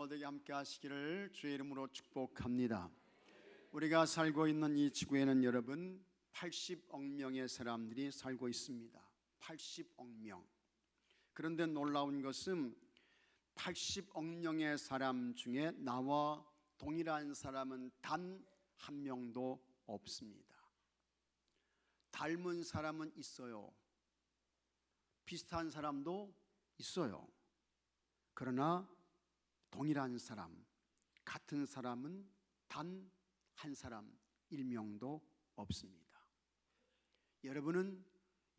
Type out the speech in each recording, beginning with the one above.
모두에게 함께 하시기를 주의 이름으로 축복합니다. 우리가 살고 있는 이 지구에는 여러분 80억 명의 사람들이 살고 있습니다. 80억 명. 그런데 놀라운 것은 80억 명의 사람 중에 나와 동일한 사람은 단 한 명도 없습니다. 닮은 사람은 있어요. 비슷한 사람도 있어요. 그러나 동일한 사람, 같은 사람은 단 한 사람, 1명도 없습니다. 여러분은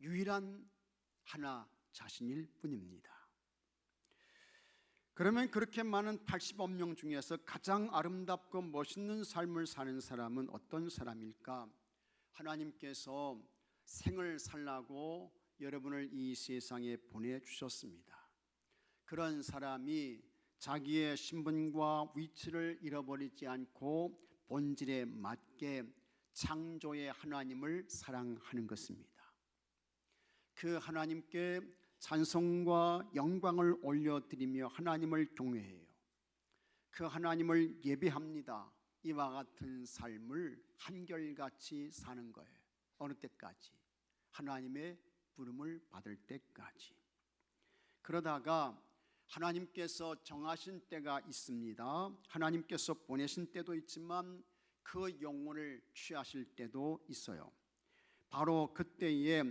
유일한 하나 자신일 뿐입니다. 그러면 그렇게 많은 80억 명 중에서 가장 아름답고 멋있는 삶을 사는 사람은 어떤 사람일까? 하나님께서 생을 살라고 여러분을 이 세상에 보내주셨습니다. 그런 사람이 자기의 신분과 위치를 잃어버리지 않고 본질에 맞게 창조의 하나님을 사랑하는 것입니다. 그 하나님께 찬송과 영광을 올려드리며 하나님을 경외해요. 그 하나님을 예배합니다. 이와 같은 삶을 한결같이 사는 거예요. 어느 때까지? 하나님의 부름을 받을 때까지. 그러다가 하나님께서 정하신 때가 있습니다. 하나님께서 보내신 때도 있지만 그 영혼을 취하실 때도 있어요. 바로 그때에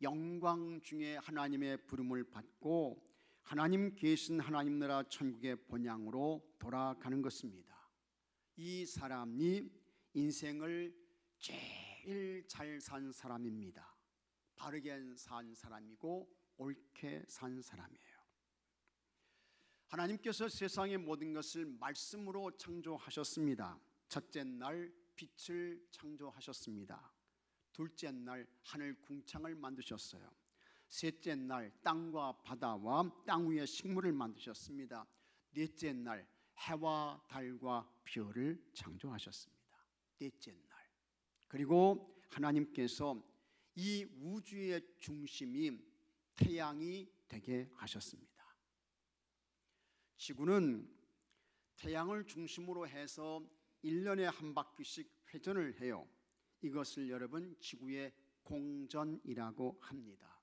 영광 중에 하나님의 부름을 받고 하나님 계신 하나님 나라 천국의 본향으로 돌아가는 것입니다. 이 사람이 인생을 제일 잘 산 사람입니다. 바르게 산 사람이고 옳게 산 사람이에요. 하나님께서 세상의 모든 것을 말씀으로 창조하셨습니다. 첫째 날 빛을 창조하셨습니다. 둘째 날 하늘 궁창을 만드셨어요. 셋째 날 땅과 바다와 땅 위의 식물을 만드셨습니다. 넷째 날 해와 달과 별을 창조하셨습니다. 넷째 날. 그리고 하나님께서 이 우주의 중심이 태양이 되게 하셨습니다. 지구는 태양을 중심으로 해서 1년에 한 바퀴씩 회전을 해요. 이것을 여러분 지구의 공전이라고 합니다.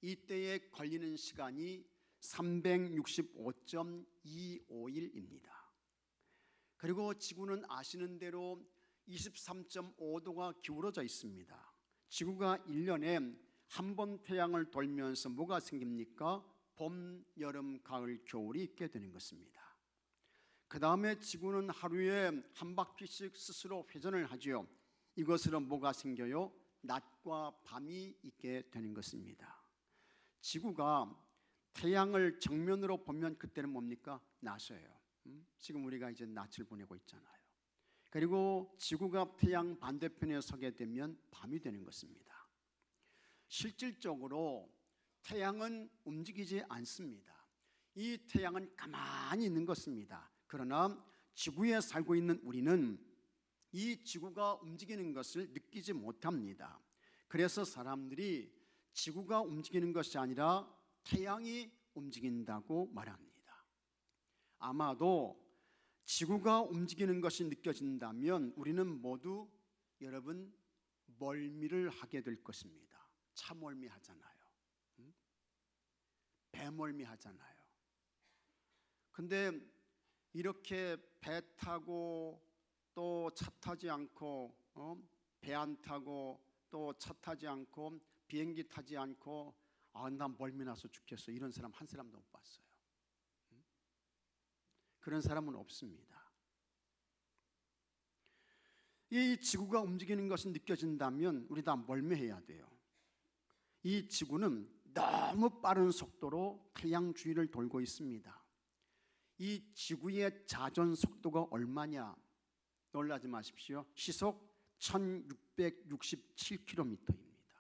이때에 걸리는 시간이 365.25일입니다. 그리고 지구는 아시는 대로 23.5도가 기울어져 있습니다. 지구가 1년에 한 번 태양을 돌면서 뭐가 생깁니까? 봄, 여름, 가을, 겨울이 있게 되는 것입니다. 그 다음에 지구는 하루에 한 바퀴씩 스스로 회전을 하지요. 이것으로 뭐가 생겨요? 낮과 밤이 있게 되는 것입니다. 지구가 태양을 정면으로 보면 그때는 뭡니까? 낮이에요. 지금 우리가 이제 낮을 보내고 있잖아요. 그리고 지구가 태양 반대편에 서게 되면 밤이 되는 것입니다. 실질적으로 태양은 움직이지 않습니다. 이 태양은 가만히 있는 것입니다. 그러나 지구에 살고 있는 우리는 이 지구가 움직이는 것을 느끼지 못합니다. 그래서 사람들이 지구가 움직이는 것이 아니라 태양이 움직인다고 말합니다. 아마도 지구가 움직이는 것이 느껴진다면 우리는 모두 여러분 멀미를 하게 될 것입니다. 차멀미 하잖아요. 배멀미 하잖아요. 근데 이렇게 배 타고 또 차 타지 않고 배 안 타고 또 차 타지 않고 비행기 타지 않고 나 멀미 나서 죽겠어 이런 사람 한 사람도 못 봤어요. 그런 사람은 없습니다. 이 지구가 움직이는 것이 느껴진다면 우리 다 멀미해야 돼요. 이 지구는 너무 빠른 속도로 태양 주위를 돌고 있습니다. 이 지구의 자전 속도가 얼마냐? 놀라지 마십시오. 시속 1667km입니다.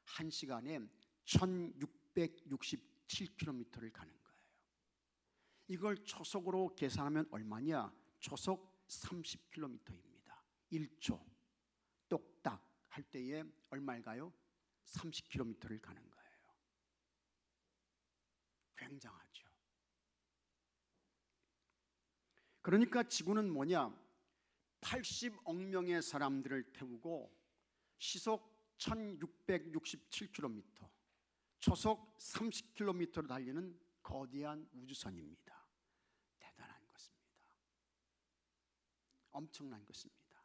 한 시간에 1667km를 가는 거예요. 이걸 초속으로 계산하면 얼마냐? 초속 30km입니다. 1초 똑딱 할 때에 얼마일까요? 30km를 가는 거예요. 굉장하죠. 그러니까 지구는 뭐냐? 80억 명의 사람들을 태우고 시속 1667km, 초속 30km로 달리는 거대한 우주선입니다. 대단한 것입니다. 엄청난 것입니다.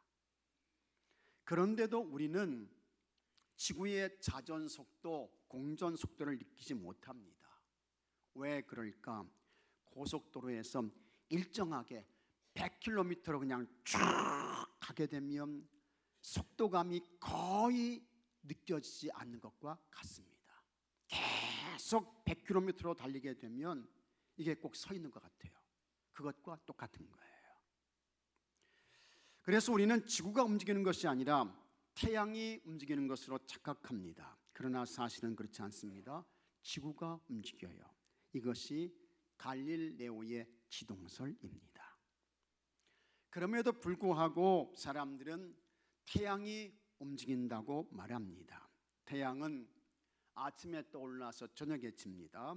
그런데도 우리는 지구의 자전 속도, 공전 속도를 느끼지 못합니다. 왜 그럴까? 고속도로에서 일정하게 100km로 그냥 쭉 가게 되면 속도감이 거의 느껴지지 않는 것과 같습니다. 계속 100km로 달리게 되면 이게 꼭 서 있는 것 같아요. 그것과 똑같은 거예요. 그래서 우리는 지구가 움직이는 것이 아니라 태양이 움직이는 것으로 착각합니다. 그러나 사실은 그렇지 않습니다. 지구가 움직여요. 이것이 갈릴레오의 지동설입니다. 그럼에도 불구하고 사람들은 태양이 움직인다고 말합니다. 태양은 아침에 떠올라서 저녁에 집니다.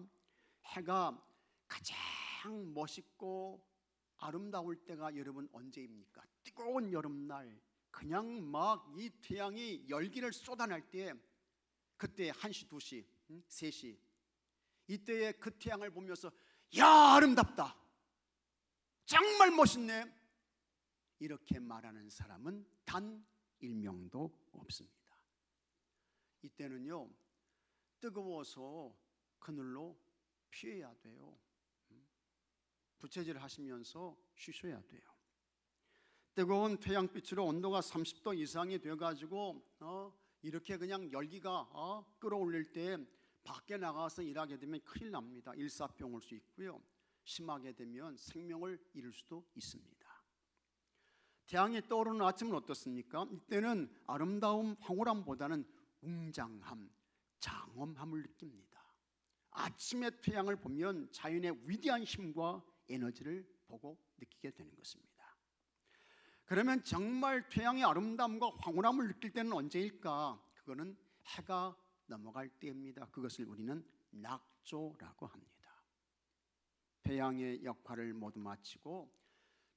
해가 가장 멋있고 아름다울 때가 여러분 언제입니까? 뜨거운 여름날 그냥 막 이 태양이 열기를 쏟아낼 때, 그때 1시, 2시, 3시 이때에 그 태양을 보면서 야, 아름답다, 정말 멋있네, 이렇게 말하는 사람은 단 1명도 없습니다. 이때는요, 뜨거워서 그늘로 피해야 돼요. 부채질 하시면서 쉬셔야 돼요. 뜨거운 태양빛으로 온도가 30도 이상이 돼가지고 이렇게 그냥 열기가 끌어올릴 때 밖에 나가서 일하게 되면 큰일 납니다. 일사병 올 수 있고요, 심하게 되면 생명을 잃을 수도 있습니다. 태양이 떠오르는 아침은 어떻습니까? 이때는 아름다움, 황홀함보다는 웅장함, 장엄함을 느낍니다. 아침에 태양을 보면 자연의 위대한 힘과 에너지를 보고 느끼게 되는 것입니다. 그러면 정말 태양의 아름다움과 황홀함을 느낄 때는 언제일까? 그거는 해가 넘어갈 때입니다. 그것을 우리는 낙조라고 합니다. 태양의 역할을 모두 마치고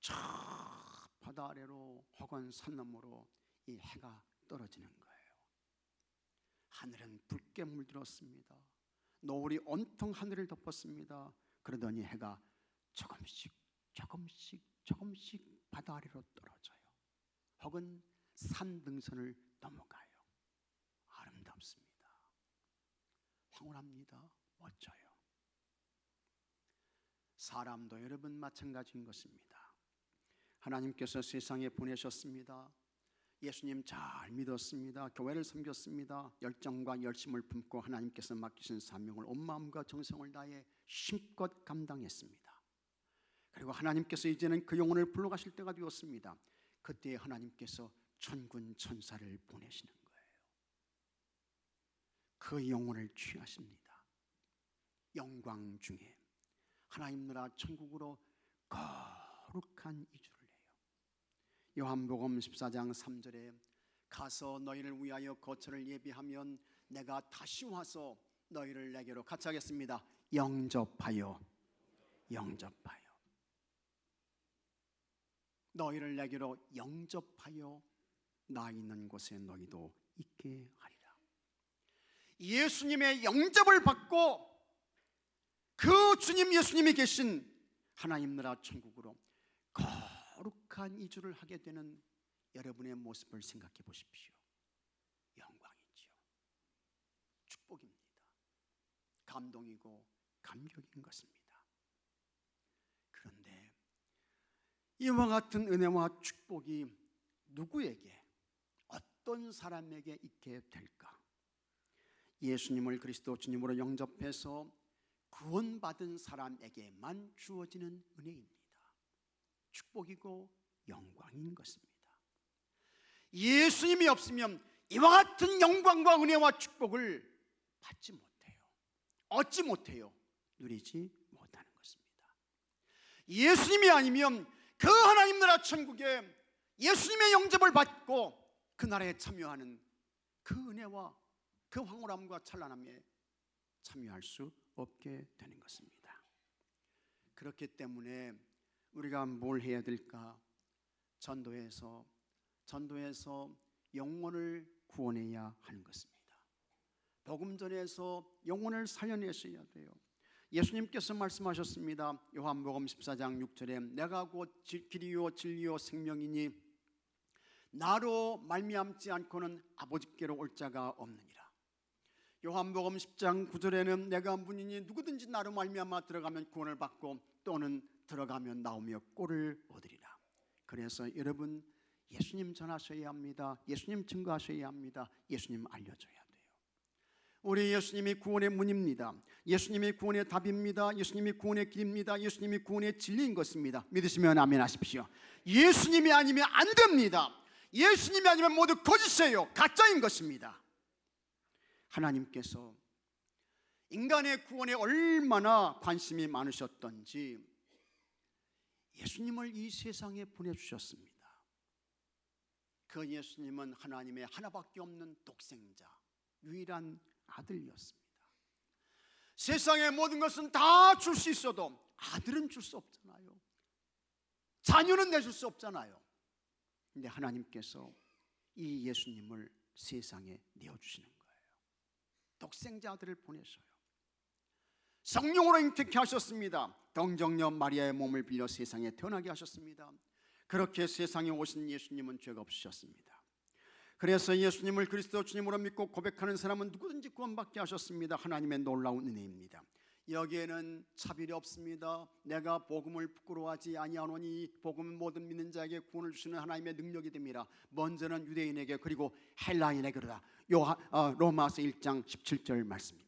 저 바다 아래로 혹은 산 너머로 이 해가 떨어지는 거예요. 하늘은 붉게 물들었습니다. 노을이 온통 하늘을 덮었습니다. 그러더니 해가 조금씩 바다 아래로 떨어져요. 혹은 산 등선을 넘어가요. 아름답습니다. 황홀합니다. 멋져요. 사람도 여러분 마찬가지인 것입니다. 하나님께서 세상에 보내셨습니다. 예수님 잘 믿었습니다. 교회를 섬겼습니다. 열정과 열심을 품고 하나님께서 맡기신 사명을 온 마음과 정성을 다해 힘껏 감당했습니다. 그리고 하나님께서 이제는 그 영혼을 불러가실 때가 되었습니다. 그때 하나님께서 천군 천사를 보내시는 거예요. 그 영혼을 취하십니다. 영광 중에 하나님 나라 천국으로 거룩한 이주를 해요. 요한복음 14장 3절에 가서 너희를 위하여 거처를 예비하면 내가 다시 와서 너희를 내게로 같이 하겠습니다. 영접하여 너희를 내게로 영접하여 나 있는 곳에 너희도 있게 하리라. 예수님의 영접을 받고 그 주님 예수님이 계신 하나님 나라 천국으로 거룩한 이주를 하게 되는 여러분의 모습을 생각해 보십시오. 영광이지요. 축복입니다. 감동이고 감격인 것입니다. 그런데 이와 같은 은혜와 축복이 누구에게, 어떤 사람에게 있게 될까? 예수님을 그리스도 주님으로 영접해서 구원받은 사람에게만 주어지는 은혜입니다. 축복이고 영광인 것입니다. 예수님이 없으면 이와 같은 영광과 은혜와 축복을 받지 못해요. 얻지 못해요. 누리지 못하는 것입니다. 예수님이 아니면 그 하나님 나라 천국에 예수님의 영접을 받고 그 나라에 참여하는 그 은혜와 그 황홀함과 찬란함에 참여할 수 없게 되는 것입니다. 그렇기 때문에 우리가 뭘 해야 될까? 전도해서 영혼을 구원해야 하는 것입니다. 복음 전에서 영혼을 살려내셔야 돼요. 예수님께서 말씀하셨습니다. 요한복음 14장 6절에 내가 곧 길이요 진리요 생명이니 나로 말미암지 않고는 아버지께로 올 자가 없느니라. 요한복음 10장 9절에는 내가 문이니 누구든지 나로 말미암아 들어가면 구원을 받고 또는 들어가면 나오며 꼴을 얻으리라. 그래서 여러분 예수님 전하셔야 합니다. 예수님 증거하셔야 합니다. 예수님 알려줘야 돼요. 우리 예수님이 구원의 문입니다. 예수님이 구원의 답입니다. 예수님이 구원의 길입니다. 예수님이 구원의 진리인 것입니다. 믿으시면 아멘 하십시오. 예수님이 아니면 안 됩니다. 예수님이 아니면 모두 거짓이에요. 가짜인 것입니다. 하나님께서 인간의 구원에 얼마나 관심이 많으셨던지 예수님을 이 세상에 보내주셨습니다. 그 예수님은 하나님의 하나밖에 없는 독생자, 유일한 아들이었습니다. 세상의 모든 것은 다 줄 수 있어도 아들은 줄 수 없잖아요. 자녀는 내줄 수 없잖아요. 근데 하나님께서 이 예수님을 세상에 내어주시는 거예요. 독생자 아들을 보내셔요. 성령으로 잉태케 하셨습니다. 동정녀 마리아의 몸을 빌려 세상에 태어나게 하셨습니다. 그렇게 세상에 오신 예수님은 죄가 없으셨습니다. 그래서 예수님을 그리스도 주님으로 믿고 고백하는 사람은 누구든지 구원받게 하셨습니다. 하나님의 놀라운 은혜입니다. 여기에는 차별이 없습니다. 내가 복음을 부끄러워하지 아니하노니 복음은 모든 믿는 자에게 구원을 주시는 하나님의 능력이 됩니다. 먼저는 유대인에게 그리고 헬라인에게로다. 로마서 1장 17절 말씀입니다.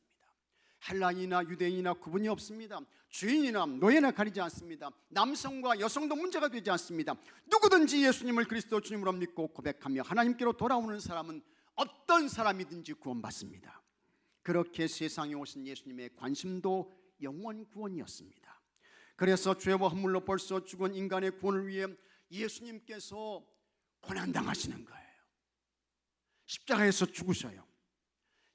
헬라인이나 유대인이나 구분이 없습니다. 주인이나 노예나 가리지 않습니다. 남성과 여성도 문제가 되지 않습니다. 누구든지 예수님을 그리스도 주님으로 믿고 고백하며 하나님께로 돌아오는 사람은 어떤 사람이든지 구원받습니다. 그렇게 세상에 오신 예수님의 관심도 영원 구원이었습니다. 그래서 죄와 허물로 벌써 죽은 인간의 구원을 위해 예수님께서 고난당하시는 거예요. 십자가에서 죽으셔요.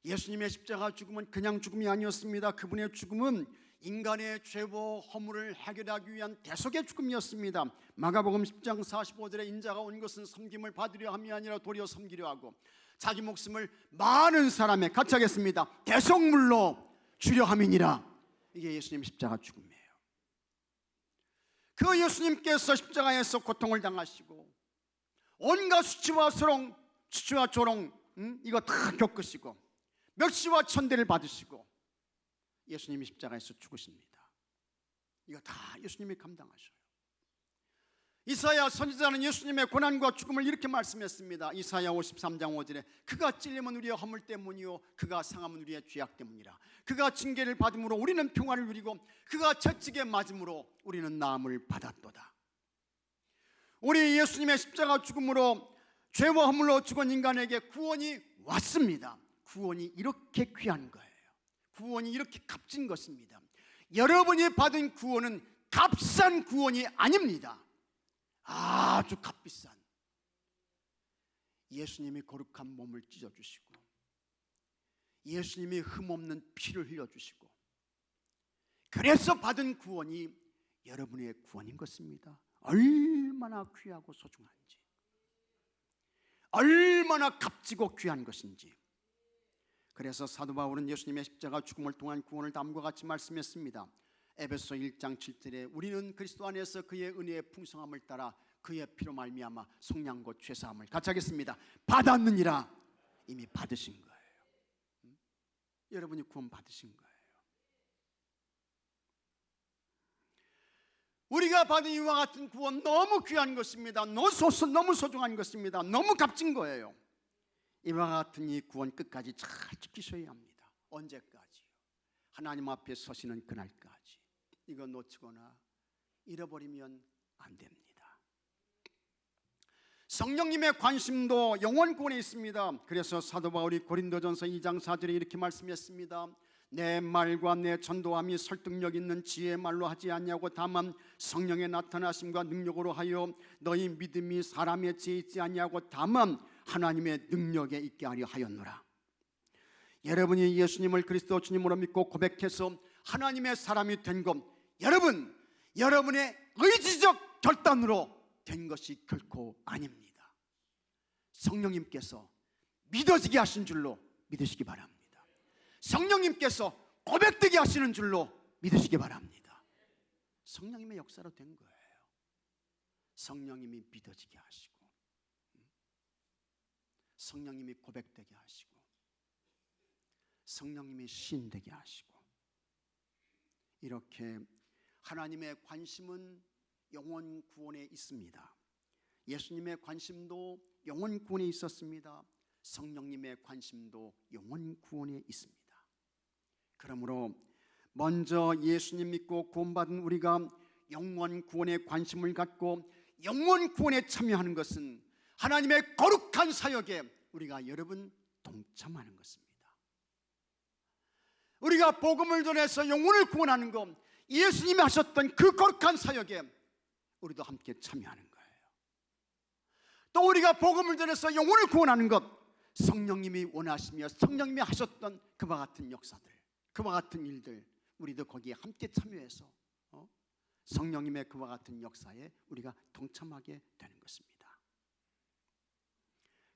예수님의 십자가 죽음은 그냥 죽음이 아니었습니다. 그분의 죽음은 인간의 죄와 허물을 해결하기 위한 대속의 죽음이었습니다. 마가복음 10장 45절에 인자가 온 것은 섬김을 받으려 함이 아니라 도리어 섬기려 하고 자기 목숨을 많은 사람의 같이 하겠습니다. 대속물로 주려 함이니라. 이게 예수님 십자가 죽음이에요. 그 예수님께서 십자가에서 고통을 당하시고 온갖 수치와 조롱 이거 다 겪으시고 멸시와 천대를 받으시고 예수님이 십자가에서 죽으십니다. 이거 다 예수님이 감당하셔요. 이사야 선지자는 예수님의 고난과 죽음을 이렇게 말씀했습니다. 이사야 53장 5절에 그가 찔림은 우리의 허물 때문이요 그가 상함은 우리의 죄악 때문이라. 그가 징계를 받음으로 우리는 평안을 누리고 그가 채찍에 맞음으로 우리는 나음을 받았도다. 우리 예수님의 십자가 죽음으로 죄와 허물로 죽은 인간에게 구원이 왔습니다. 구원이 이렇게 귀한 거예요. 구원이 이렇게 값진 것입니다. 여러분이 받은 구원은 값싼 구원이 아닙니다. 아주 값비싼 예수님이 거룩한 몸을 찢어주시고 예수님이 흠없는 피를 흘려주시고 그래서 받은 구원이 여러분의 구원인 것입니다. 얼마나 귀하고 소중한지, 얼마나 값지고 귀한 것인지. 그래서 사도 바울은 예수님의 십자가 죽음을 통한 구원을 다음과 같이 말씀했습니다. 에베소 1장 7절에 우리는 그리스도 안에서 그의 은혜의 풍성함을 따라 그의 피로 말미암아 속량 곧 죄사함을 같이 하겠습니다. 받았느니라. 이미 받으신 거예요. 여러분이 구원 받으신 거예요. 우리가 받은 이와 같은 구원 너무 귀한 것입니다. 너무 소중한 것입니다. 너무 값진 거예요. 이와 같은 이 구원 끝까지 잘 지키셔야 합니다. 언제까지요? 하나님 앞에 서시는 그날까지. 이거 놓치거나 잃어버리면 안 됩니다. 성령님의 관심도 영원 구원에 있습니다. 그래서 사도 바울이 고린도전서 2장 4절에 이렇게 말씀했습니다. 내 말과 내 전도함이 설득력 있는 지혜의 말로 하지 않냐고 다만 성령의 나타나심과 능력으로 하여 너희 믿음이 사람의 지혜에 있지 않냐고 다만 하나님의 능력에 있게 하려 하였노라. 여러분이 예수님을 그리스도 주님으로 믿고 고백해서 하나님의 사람이 된 것, 여러분 여러분의 의지적 결단으로 된 것이 결코 아닙니다. 성령님께서 믿어지게 하신 줄로 믿으시기 바랍니다. 성령님께서 고백되게 하시는 줄로 믿으시기 바랍니다. 성령님의 역사로 된 거예요. 성령님이 믿어지게 하시고, 성령님이 고백되게 하시고, 성령님이 시인되게 하시고, 이렇게 하나님의 관심은 영혼 구원에 있습니다. 예수님의 관심도 영혼 구원에 있었습니다. 성령님의 관심도 영혼 구원에 있습니다. 그러므로 먼저 예수님 믿고 구원받은 우리가 영혼 구원에 관심을 갖고 영혼 구원에 참여하는 것은 하나님의 거룩한 사역에 우리가 여러분 동참하는 것입니다. 우리가 복음을 전해서 영혼을 구원하는 것, 예수님이 하셨던 그 거룩한 사역에 우리도 함께 참여하는 거예요. 또 우리가 복음을 전해서 영혼을 구원하는 것, 성령님이 원하시며 성령님이 하셨던 그와 같은 역사들, 그와 같은 일들, 우리도 거기에 함께 참여해서 성령님의 그와 같은 역사에 우리가 동참하게 되는 것입니다.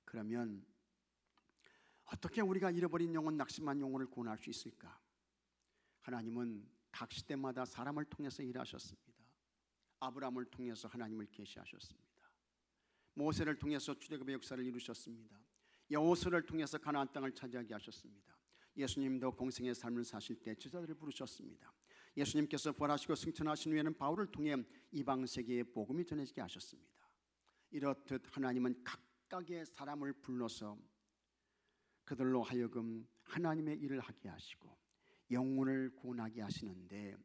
그러면 어떻게 우리가 잃어버린 영혼, 낙심한 영혼을 구원할 수 있을까? 하나님은 각 시대마다 사람을 통해서 일하셨습니다. 아브라함을 통해서 하나님을 계시하셨습니다. 모세를 통해서 출애굽의 역사를 이루셨습니다. 여호수아를 통해서 가나안 땅을 차지하게 하셨습니다. 예수님도 공생의 삶을 사실 때 제자들을 부르셨습니다. 예수님께서 부활하시고 승천하신 후에는 바울을 통해 이방 세계에 복음이 전해지게 하셨습니다. 이렇듯 하나님은 각각의 사람을 불러서 그들로 하여금 하나님의 일을 하게 하시고 영혼을 구원하게 하시는데,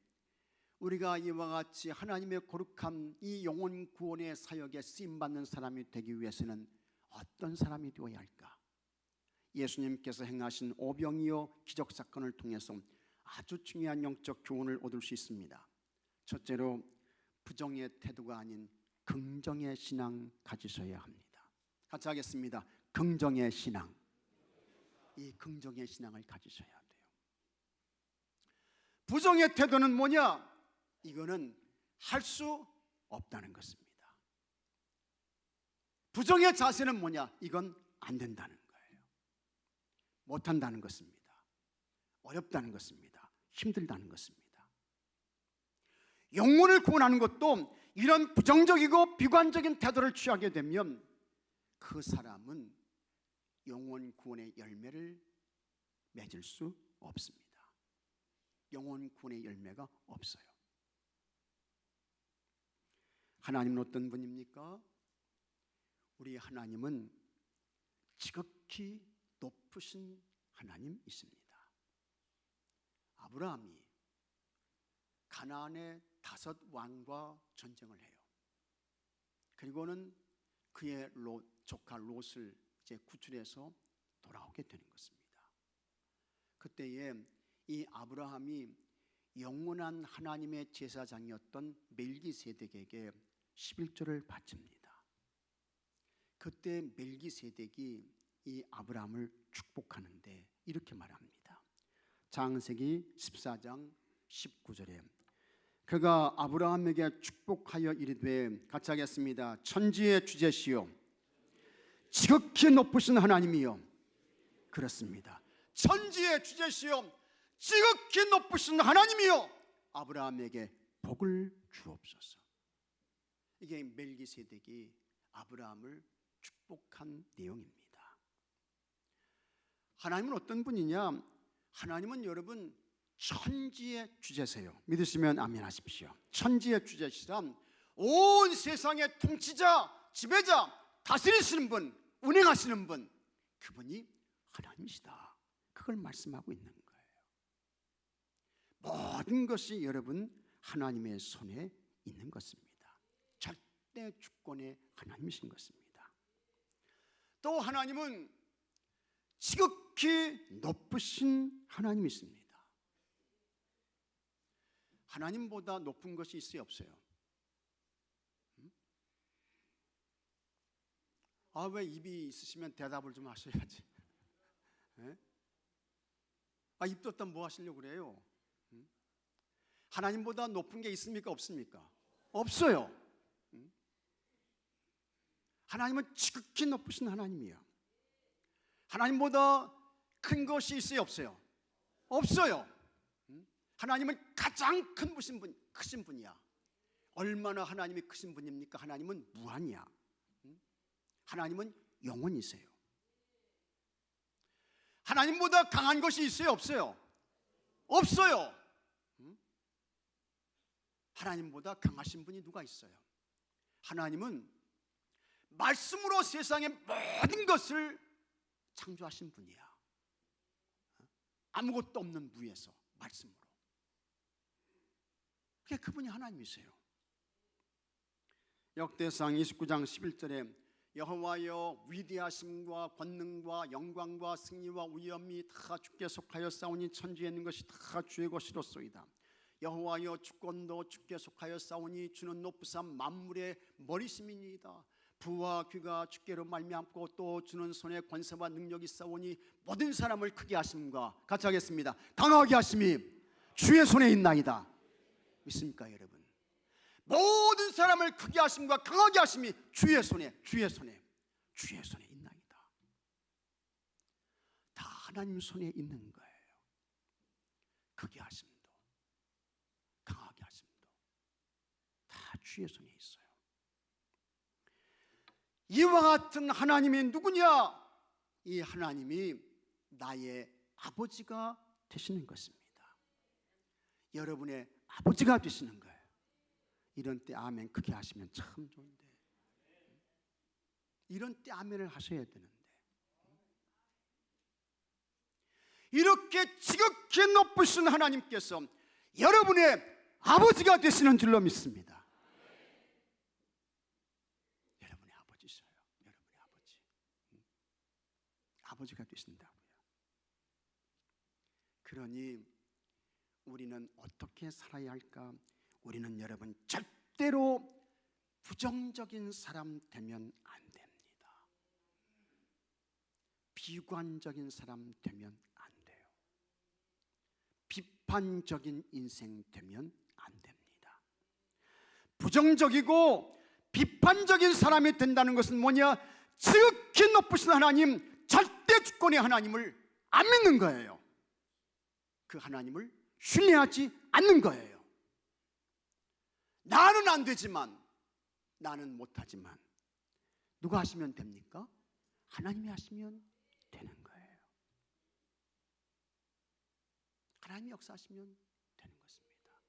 우리가 이와 같이 하나님의 거룩한 이 영혼 구원의 사역에 쓰임받는 사람이 되기 위해서는 어떤 사람이 되어야 할까? 예수님께서 행하신 오병이어 기적사건을 통해서 아주 중요한 영적 교훈을 얻을 수 있습니다. 첫째로, 부정의 태도가 아닌 긍정의 신앙 가지셔야 합니다. 같이 하겠습니다. 긍정의 신앙. 이 긍정의 신앙을 가지셔야 돼요. 부정의 태도는 뭐냐? 이거는 할 수 없다는 것입니다. 부정의 자세는 뭐냐? 이건 안 된다는 거예요. 못한다는 것입니다. 어렵다는 것입니다. 힘들다는 것입니다. 영혼을 구원하는 것도 이런 부정적이고 비관적인 태도를 취하게 되면 그 사람은 영혼 구원의 열매를 맺을 수 없습니다. 영혼 구원의 열매가 없어요. 하나님은 어떤 분입니까? 우리 하나님은 지극히 높으신 하나님이십니다. 아브라함이 가나안의 5 왕과 전쟁을 해요. 그리고는 그의 조카 롯을 이제 구출해서 돌아오게 되는 것입니다. 그때에 이 아브라함이 영원한 하나님의 제사장이었던 멜기세덱에게 11조를 바칩니다. 그때 멜기세덱이 이 아브라함을 축복하는데 이렇게 말합니다. 창세기 14장 19절에 그가 아브라함에게 축복하여 이르되, 같이 하겠습니다. 천지의 주제시요 지극히 높으신 하나님이요. 그렇습니다. 천지의 주제시요 지극히 높으신 하나님이요 아브라함에게 복을 주옵소서. 이게 멜기세덱이 아브라함을 축복한 내용입니다. 하나님은 어떤 분이냐? 하나님은 여러분 천지의 주제세요. 믿으시면 아멘 하십시오. 천지의 주제시란 온 세상의 통치자, 지배자, 다스리시는 분, 운행하시는 분, 그분이 하나님이시다. 그걸 말씀하고 있는 거예요. 모든 것이 여러분 하나님의 손에 있는 것입니다. 절대 주권의 하나님이신 것입니다. 또 하나님은 지극히 높으신 하나님이십니다. 하나님보다 높은 것이 있어요, 없어요? 왜 입이 있으시면 대답을 좀 하셔야지. 입 떴다 뭐 하시려고 그래요? 하나님보다 높은 게 있습니까? 없습니까? 없어요. 하나님은 지극히 높으신 하나님이에요. 하나님보다 큰 것이 있어요? 없어요? 없어요. 하나님은 가장 크신 분이야. 얼마나 하나님이 크신 분입니까? 하나님은 무한이야. 하나님은 영원이세요. 하나님보다 강한 것이 있어요? 없어요? 없어요. 하나님보다 강하신 분이 누가 있어요? 하나님은 말씀으로 세상의 모든 것을 창조하신 분이야. 아무것도 없는 무에서 말씀으로. 그게 그분이 하나님이세요. 역대상 29장 11절에 여호와여 위대하심과 권능과 영광과 승리와 위엄이 다 주께 속하여 싸우니 천지에 있는 것이 다 주의 것이로소이다. 여호와여 주권도 주께 속하여 싸우니 주는 높으삼 만물의 머리심이니이다. 부와 귀가 주께로 말미암고 또 주는 손에 권세와 능력이 싸우니 모든 사람을 크게 하심과 같이 하겠습니다. 강하게 하심이 주의 손에 있나이다. 믿습니까 여러분? 모든 사람을 크게 하심과 강하게 하심이 주의 손에 있나이다. 다 하나님 손에 있는 거예요. 크게 하심도 강하게 하심도 다 주의 손에 있어요. 이와 같은 하나님이 누구냐? 이 하나님이 나의 아버지가 되시는 것입니다. 여러분의 아버지가 되시는 거예요. 이런 때 아멘 크게 하시면 참 좋은데, 이런 때 아멘을 하셔야 되는데, 이렇게 지극히 높으신 하나님께서 여러분의 아버지가 되시는 줄로 믿습니다. 여러분의 아버지셔요. 여러분의 아버지. 아버지가 되신다고요. 그러니 우리는 어떻게 살아야 할까? 우리는 여러분 절대로 부정적인 사람 되면 안 됩니다. 비관적인 사람 되면 안 돼요. 비판적인 인생 되면 안 됩니다. 부정적이고 비판적인 사람이 된다는 것은 뭐냐? 지극히 높으신 하나님, 절대 주권의 하나님을 안 믿는 거예요. 그 하나님을 신뢰하지 않는 거예요. 나는 안 되지만, 나는 못하지만 누가 하시면 됩니까? 하나님이 하시면 되는 거예요. 하나님이 역사하시면 되는 것입니다.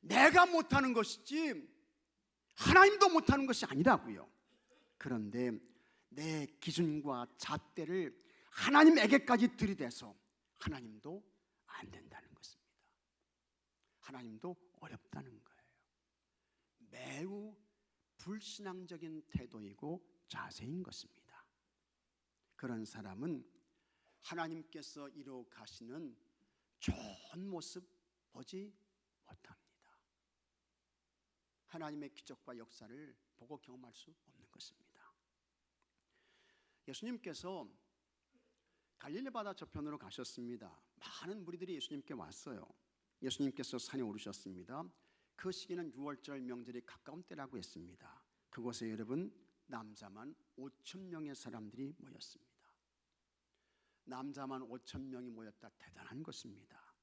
내가 못하는 것이지 하나님도 못하는 것이 아니라고요. 그런데 내 기준과 잣대를 하나님에게까지 들이대서 하나님도 안 된다는 것입니다. 하나님도 어렵다는 거예요. 매우 불신앙적인 태도이고 자세인 것입니다. 그런 사람은 하나님께서 이루어 가시는 좋은 모습 보지 못합니다. 하나님의 기적과 역사를 보고 경험할 수 없는 것입니다. 예수님께서 갈릴리 바다 저편으로 가셨습니다. 많은 무리들이 예수님께 왔어요. 예수님께서 산에 오르셨습니다. 그 시기는 6월절 명절이 가까운 때라고 했습니다. 그곳에 여러분 남자만 5,000명의 사람들이 모였습니다. 남자만 5,000명이 모였다. 대단한 것입니다.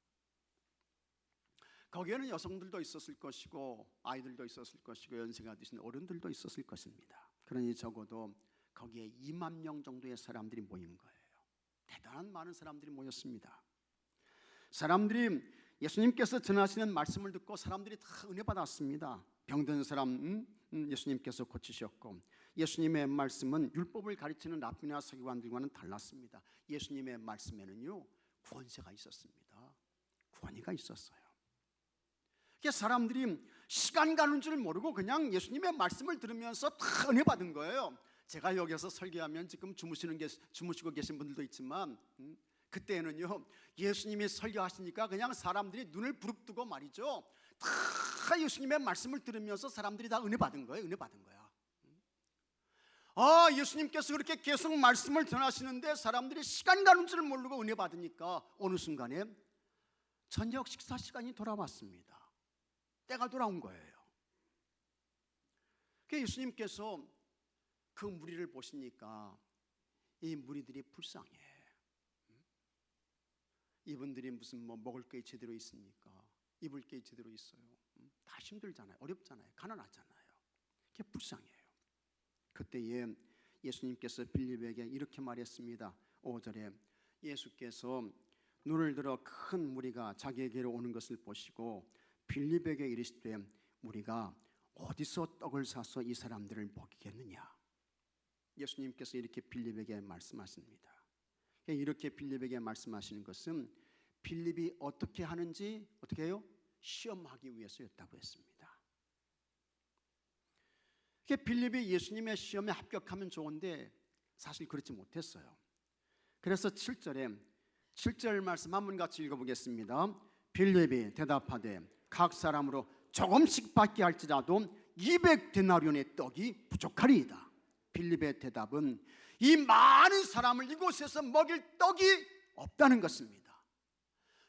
거기에는 여성들도 있었을 것이고 아이들도 있었을 것이고 연세가 드신 어른들도 있었을 것입니다. 그러니 적어도 거기에 2만 명 정도의 사람들이 모인 거예요. 대단한 많은 사람들이 모였습니다. 사람들이 예수님께서 전하시는 말씀을 듣고 사람들이 다 은혜 받았습니다. 병든 사람 예수님께서 고치셨고, 예수님의 말씀은 율법을 가르치는 랍비나 서기관들과는 달랐습니다. 예수님의 말씀에는요 구원세가 있었습니다. 구원이가 있었어요. 그래서 사람들이 시간 가는 줄 모르고 그냥 예수님의 말씀을 들으면서 다 은혜 받은 거예요. 제가 여기서 설교하면 지금 주무시고 계신 분들도 있지만 그때는요 예수님이 설교하시니까 그냥 사람들이 눈을 부릅뜨고 말이죠, 다 예수님의 말씀을 들으면서 사람들이 다 은혜 받은 거예요. 은혜 받은 거야. 예수님께서 그렇게 계속 말씀을 전하시는데 사람들이 시간 가는 줄 모르고 은혜 받으니까 어느 순간에 저녁 식사 시간이 돌아왔습니다. 때가 돌아온 거예요. 예수님께서 그 무리를 보시니까 이 무리들이 불쌍해. 이분들이 무슨 먹을 게 제대로 있습니까? 입을 게 제대로 있어요? 다 힘들잖아요. 어렵잖아요. 가난하잖아요. 그게 불쌍해요. 그때에 예수님께서 빌립에게 이렇게 말했습니다. 5절에 예수께서 눈을 들어 큰 무리가 자기에게로 오는 것을 보시고 빌립에게 이르시되 우리가 어디서 떡을 사서 이 사람들을 먹이겠느냐. 예수님께서 이렇게 빌립에게 말씀하십니다. 이렇게 빌립에게 말씀하시는 것은 빌립이 어떻게 하는지 어떻게 해요? 시험하기 위해서였다고 했습니다. 빌립이 예수님의 시험에 합격하면 좋은데 사실 그렇지 못했어요. 그래서 7절 말씀 한번 같이 읽어보겠습니다. 빌립이 대답하되 각 사람으로 조금씩 받게 할지라도 200데나리온의 떡이 부족하리이다. 빌립의 대답은 이 많은 사람을 이곳에서 먹일 떡이 없다는 것입니다.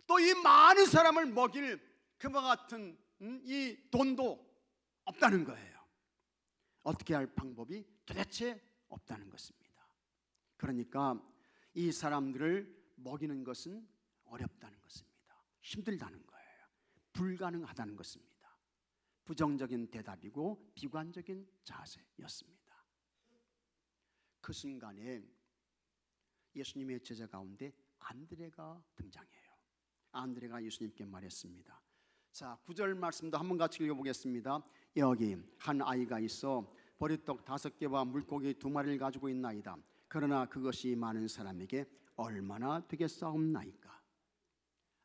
또 이 많은 사람을 먹일 그와 같은 이 돈도 없다는 거예요. 어떻게 할 방법이 도대체 없다는 것입니다. 그러니까 이 사람들을 먹이는 것은 어렵다는 것입니다. 힘들다는 거예요. 불가능하다는 것입니다. 부정적인 대답이고 비관적인 자세였습니다. 그 순간에 예수님의 제자 가운데 안드레가 등장해요. 안드레가 예수님께 말했습니다. 자, 9절 말씀도 한번 같이 읽어보겠습니다. 여기 한 아이가 있어 보리떡 5개와 물고기 2마리를 가지고 있나이다. 그러나 그것이 많은 사람에게 얼마나 되겠사옵나이까.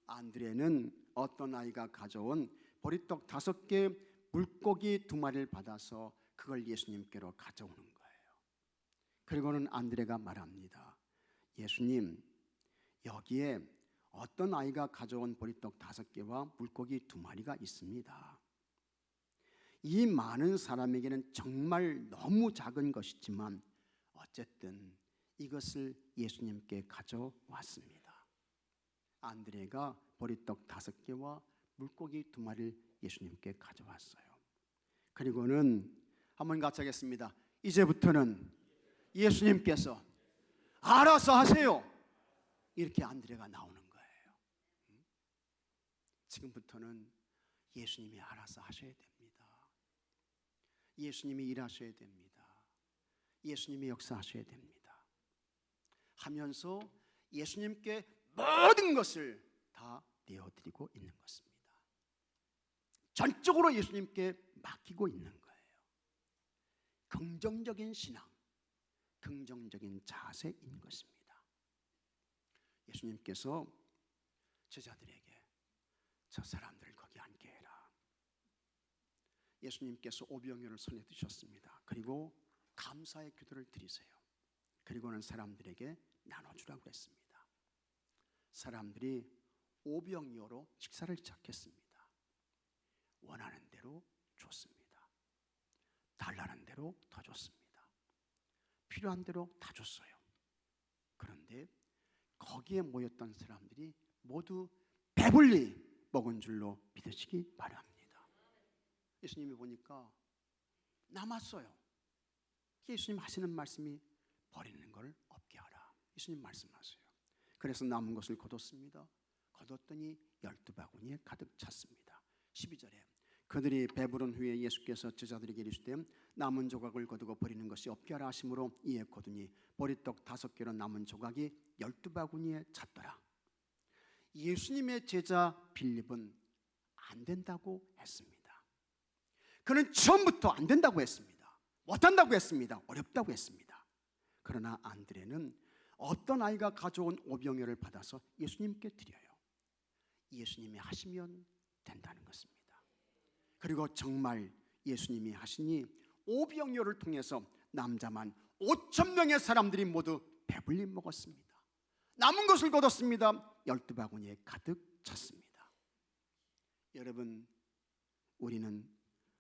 안드레는 어떤 아이가 가져온 보리떡 5개, 물고기 2마리를 받아서 그걸 예수님께로 가져오는 거예요. 그리고는 안드레가 말합니다. 예수님, 여기에 어떤 아이가 가져온 보리떡 5개와 물고기 2마리가 있습니다. 이 많은 사람에게는 정말 너무 작은 것이지만 어쨌든 이것을 예수님께 가져왔습니다. 안드레가 보리떡 5개와 물고기 2마리를 예수님께 가져왔어요. 그리고는 한번 같이 하겠습니다. 이제부터는 예수님께서 알아서 하세요. 이렇게 안드레가 나오는 거예요. 지금부터는 예수님이 알아서 하셔야 됩니다. 예수님이 일하셔야 됩니다. 예수님이 역사하셔야 됩니다. 하면서 예수님께 모든 것을 다 내어드리고 있는 것입니다. 전적으로 예수님께 맡기고 있는 거예요. 긍정적인 신앙, 긍정적인 자세인 것입니다. 예수님께서 제자들에게 저 사람들 거기 앉게 해라. 예수님께서 오병이어를 손에 드셨습니다. 그리고 감사의 기도를 드리세요. 그리고는 사람들에게 나눠주라고 했습니다. 사람들이 오병이어로 식사를 시작했습니다. 원하는 대로 줬습니다. 달라는 대로 더 줬습니다. 필요한 대로 다 줬어요. 그런데 거기에 모였던 사람들이 모두 배불리 먹은 줄로 믿으시기 바랍니다. 예수님이 보니까 남았어요. 예수님 하시는 말씀이 버리는 걸 없게 하라. 예수님 말씀하세요. 그래서 남은 것을 거뒀습니다. 거뒀더니 12바구니에 가득 찼습니다. 12절에 그들이 배부른 후에 예수께서 제자들에게 이르시되 남은 조각을 거두고 버리는 것이 없게 하라 하심으로 이에 거두니 보리떡 5개로 남은 조각이 12바구니에 찼더라. 예수님의 제자 빌립은 안 된다고 했습니다. 그는 처음부터 안 된다고 했습니다. 못한다고 했습니다. 어렵다고 했습니다. 그러나 안드레는 어떤 아이가 가져온 오병이어를 받아서 예수님께 드려요. 예수님이 하시면 된다는 것입니다. 그리고 정말 예수님이 하시니 오병이어를 통해서 남자만 5,000명의 사람들이 모두 배불리 먹었습니다. 남은 것을 거뒀습니다. 12바구니에 가득 찼습니다. 여러분, 우리는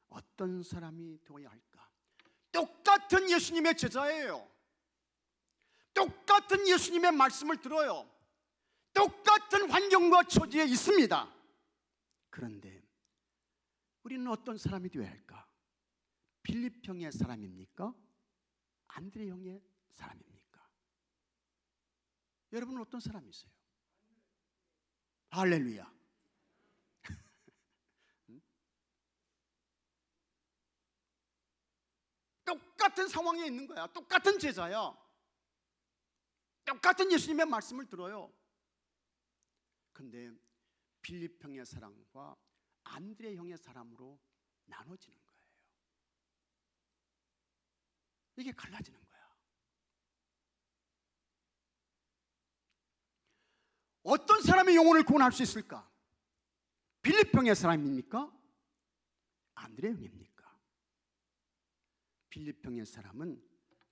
어떤 사람이 되어야 할까? 똑같은 예수님의 제자예요. 똑같은 예수님의 말씀을 들어요. 똑같은 환경과 처지에 있습니다. 그런데 우리는 어떤 사람이 되어야 할까? 빌립 형의 사람입니까? 안드레 형의 사람입니까? 여러분은 어떤 사람이세요? 할렐루야. 똑같은 상황에 있는 거야. 똑같은 제자야. 똑같은 예수님의 말씀을 들어요. 근데 빌립 형의 사람과 안드레 형의 사람으로 나눠지는 거예요. 이게 갈라지는 거야. 어떤 사람이 영혼을 구원할 수 있을까? 빌립 형의 사람입니까? 안드레 형입니까? 빌립 형의 사람은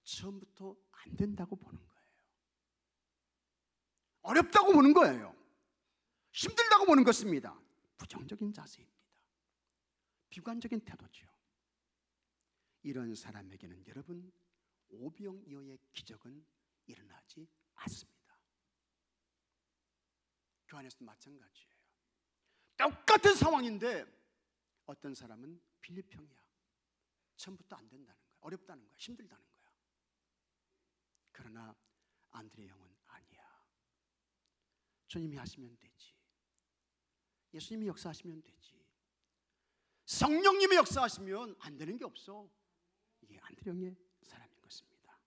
처음부터 안 된다고 보는 거예요. 어렵다고 보는 거예요. 힘들다고 보는 것입니다. 부정적인 자세입니다. 비관적인 태도죠. 이런 사람에게는 여러분, 오병이어의 기적은 일어나지 않습니다. 교회 안에서도 마찬가지예요. 똑같은 상황인데 어떤 사람은 빌립 형이야. 처음부터 안 된다는 거야. 어렵다는 거야. 힘들다는 거야. 그러나 안드레 형은 아니야. 주님이 하시면 되지. 예수님이 역사하시면 되지. 성령님이 역사하시면 안 되는 게 없어. 이게 안드레 형의 사람인 것입니다.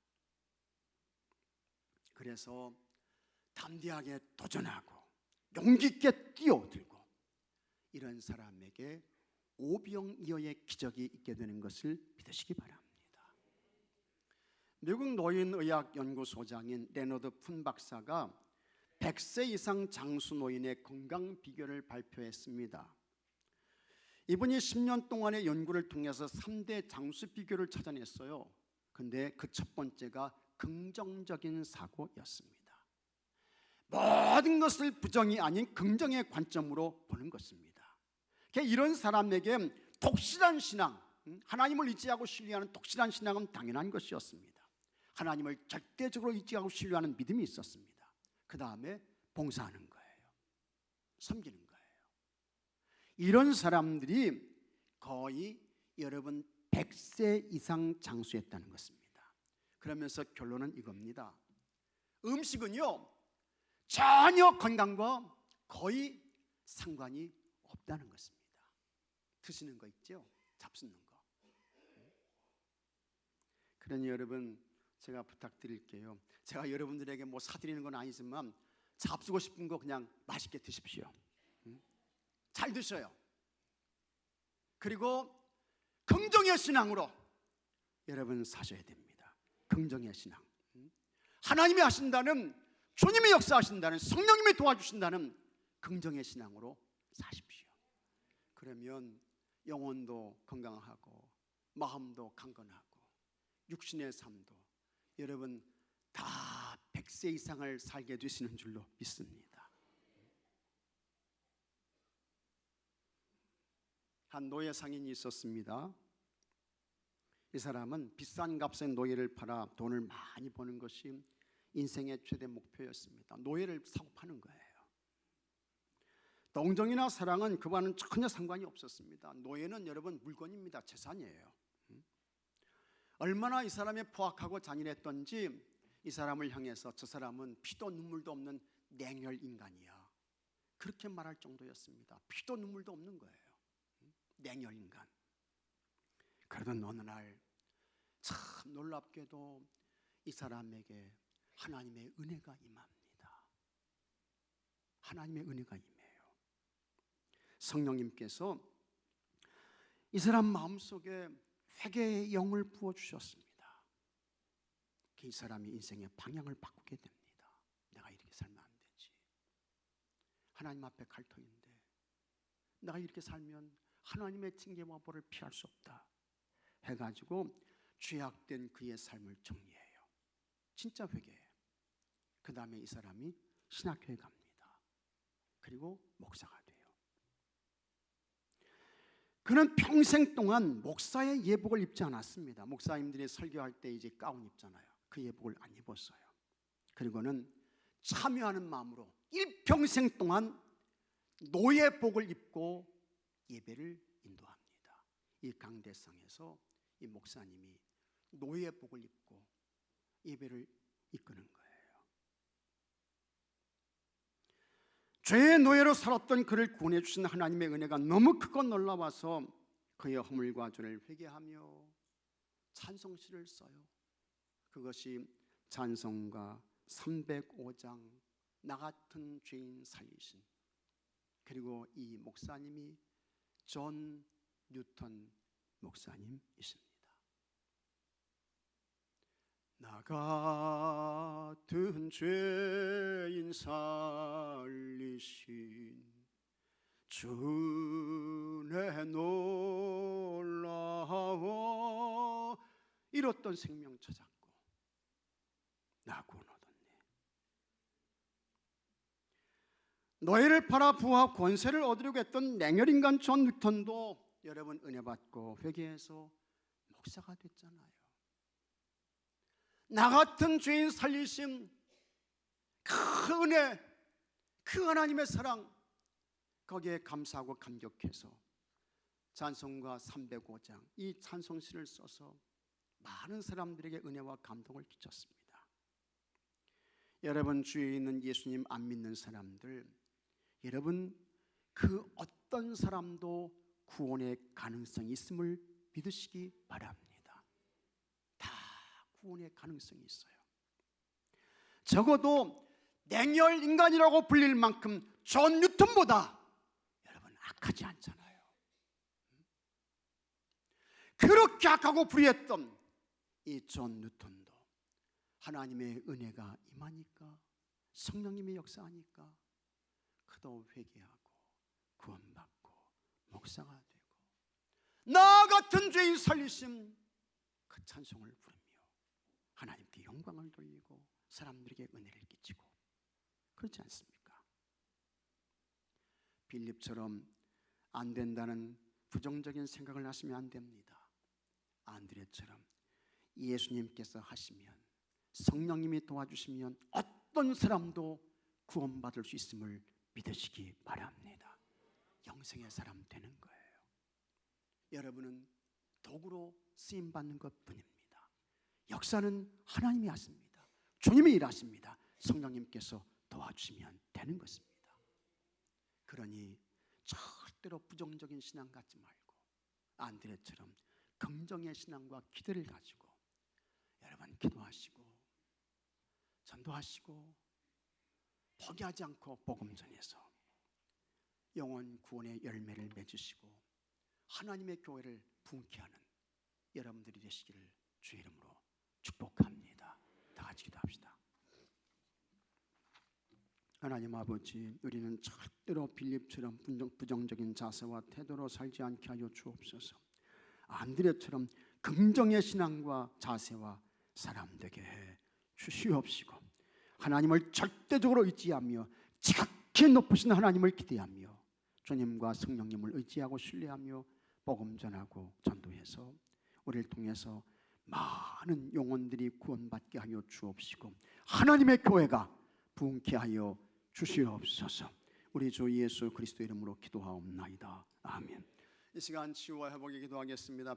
그래서 담대하게 도전하고 용기 있게 뛰어들고 이런 사람에게 오병이어의 기적이 있게 되는 것을 믿으시기 바랍니다. 미국 노인의학 연구소장인 레너드 푼 박사가 100세 이상 장수 노인의 건강 비결을 발표했습니다. 이분이 10년 동안의 연구를 통해서 3대 장수 비결을 찾아냈어요. 근데 그 첫 번째가 긍정적인 사고였습니다. 모든 것을 부정이 아닌 긍정의 관점으로 보는 것입니다. 이런 사람에게 독실한 신앙, 하나님을 의지하고 신뢰하는 독실한 신앙은 당연한 것이었습니다. 하나님을 절대적으로 의지하고 신뢰하는 믿음이 있었습니다. 그 다음에 봉사하는 거예요. 섬기는 거예요. 이런 사람들이 거의 여러분 100세 이상 장수했다는 것입니다. 그러면서 결론은 이겁니다. 음식은요 전혀 건강과 거의 상관이 없다는 것입니다. 드시는 거 있죠? 잡수는 거. 그러니 여러분, 제가 부탁드릴게요. 제가 여러분들에게 뭐 사드리는 건 아니지만 잡수고 싶은 거 그냥 맛있게 드십시오. 잘 드셔요. 그리고 긍정의 신앙으로 여러분 사셔야 됩니다. 긍정의 신앙. 하나님이 하신다는, 주님이 역사하신다는, 성령님이 도와주신다는 긍정의 신앙으로 사십시오. 그러면 영혼도 건강하고 마음도 강건하고 육신의 삶도 여러분 다 100세 이상을 살게 되시는 줄로 믿습니다. 한 노예 상인이 있었습니다. 이 사람은 비싼 값의 노예를 팔아 돈을 많이 버는 것이 인생의 최대 목표였습니다. 노예를 사고 파는 거예요. 동정이나 사랑은 그와는 전혀 상관이 없었습니다. 노예는 여러분 물건입니다. 재산이에요. 얼마나 이 사람이 포악하고 잔인했던지 이 사람을 향해서 저 사람은 피도 눈물도 없는 냉혈 인간이야, 그렇게 말할 정도였습니다. 피도 눈물도 없는 거예요. 냉혈 인간. 그러던 어느 날 참 놀랍게도 이 사람에게 하나님의 은혜가 임합니다. 하나님의 은혜가 임해요. 성령님께서 이 사람 마음속에 회개의 영을 부어주셨습니다. 이 사람이 인생의 방향을 바꾸게 됩니다. 내가 이렇게 살면 안 되지. 하나님 앞에 갈터인데 내가 이렇게 살면 하나님의 징계와 벌을 피할 수 없다 해가지고 죄악된 그의 삶을 정리해요. 진짜 회개해요. 그 다음에 이 사람이 신학교에 갑니다. 그리고 목사가 돼요. 그는 평생 동안 목사의 예복을 입지 않았습니다. 목사님들이 설교할 때 이제 가운 입잖아요. 그 예복을 안 입었어요. 그리고는 참여하는 마음으로 일평생 동안 노예복을 입고 예배를 인도합니다. 이 강대상에서 이 목사님이 노예복을 입고 예배를 이끄는 거예요. 죄의 노예로 살았던 그를 구원해 주신 하나님의 은혜가 너무 크고 놀라워서 그의 허물과 죄를 회개하며 찬송시를 써요. 그것이 찬송가 305장 나 같은 죄인 살리신, 그리고 이 목사님이 존 뉴턴 목사님이십니다. 나 같은 죄인 살리신 주의 놀라워 잃었던 생명 찾았고 나 구원 얻었네. 노예를 팔아 부와 권세를 얻으려고 했던 냉혈인간 존 뉴턴도 여러분 은혜 받고 회개해서 목사가 됐잖아요. 나 같은 죄인 살리신 그 은혜, 그 하나님의 사랑, 거기에 감사하고 감격해서 찬송가 305장 이 찬송시를 써서 많은 사람들에게 은혜와 감동을 끼쳤습니다. 여러분 주위에 있는 예수님 안 믿는 사람들, 여러분 그 어떤 사람도 구원의 가능성이 있음을 믿으시기 바랍니다. 다 구원의 가능성이 있어요. 적어도 냉혈 인간이라고 불릴 만큼 존 뉴턴보다 여러분 악하지 않잖아요. 그렇게 악하고 불의했던 이 존 뉴턴도 하나님의 은혜가 임하니까, 성령님의 역사하니까 그도 회개하고 구원받고 목사가 되고 나 같은 죄인 살리심 그 찬송을 부르며 하나님께 영광을 돌리고 사람들에게 은혜를 끼치고, 그렇지 않습니까? 빌립처럼 안 된다는 부정적인 생각을 하시면 안 됩니다. 안드레처럼 예수님께서 하시면, 성령님이 도와주시면 어떤 사람도 구원받을 수 있음을 믿으시기 바랍니다. 영생의 사람 되는 거예요. 여러분은 도구로 쓰임받는 것뿐입니다. 역사는 하나님이 하십니다. 주님이 일하십니다. 성령님께서 도와주시면 되는 것입니다. 그러니 절대로 부정적인 신앙 갖지 말고 안드레처럼 긍정의 신앙과 기대를 가지고 여러분 기도하시고 전도하시고 포기하지 않고 복음 전해서 영혼 구원의 열매를 맺으시고 하나님의 교회를 부흥케 하는 여러분들이 되시기를 주의 이름으로 축복합니다. 다 같이 기도합시다. 하나님 아버지, 우리는 절대로 빌립처럼 부정적인 자세와 태도로 살지 않게 하여 주옵소서. 안드레처럼 긍정의 신앙과 자세와 사람 되게 해 주시옵시고, 하나님을 절대적으로 의지하며 지극히 높으신 하나님을 기대하며 주님과 성령님을 의지하고 신뢰하며 복음 전하고 전도해서 우리를 통해서 많은 영혼들이 구원받게 하여 주옵시고 하나님의 교회가 부흥케 하여 주시옵소서. 우리 주 예수 그리스도 이름으로 기도하옵나이다. 아멘. 이 시간 치유와 회복에 기도하겠습니다.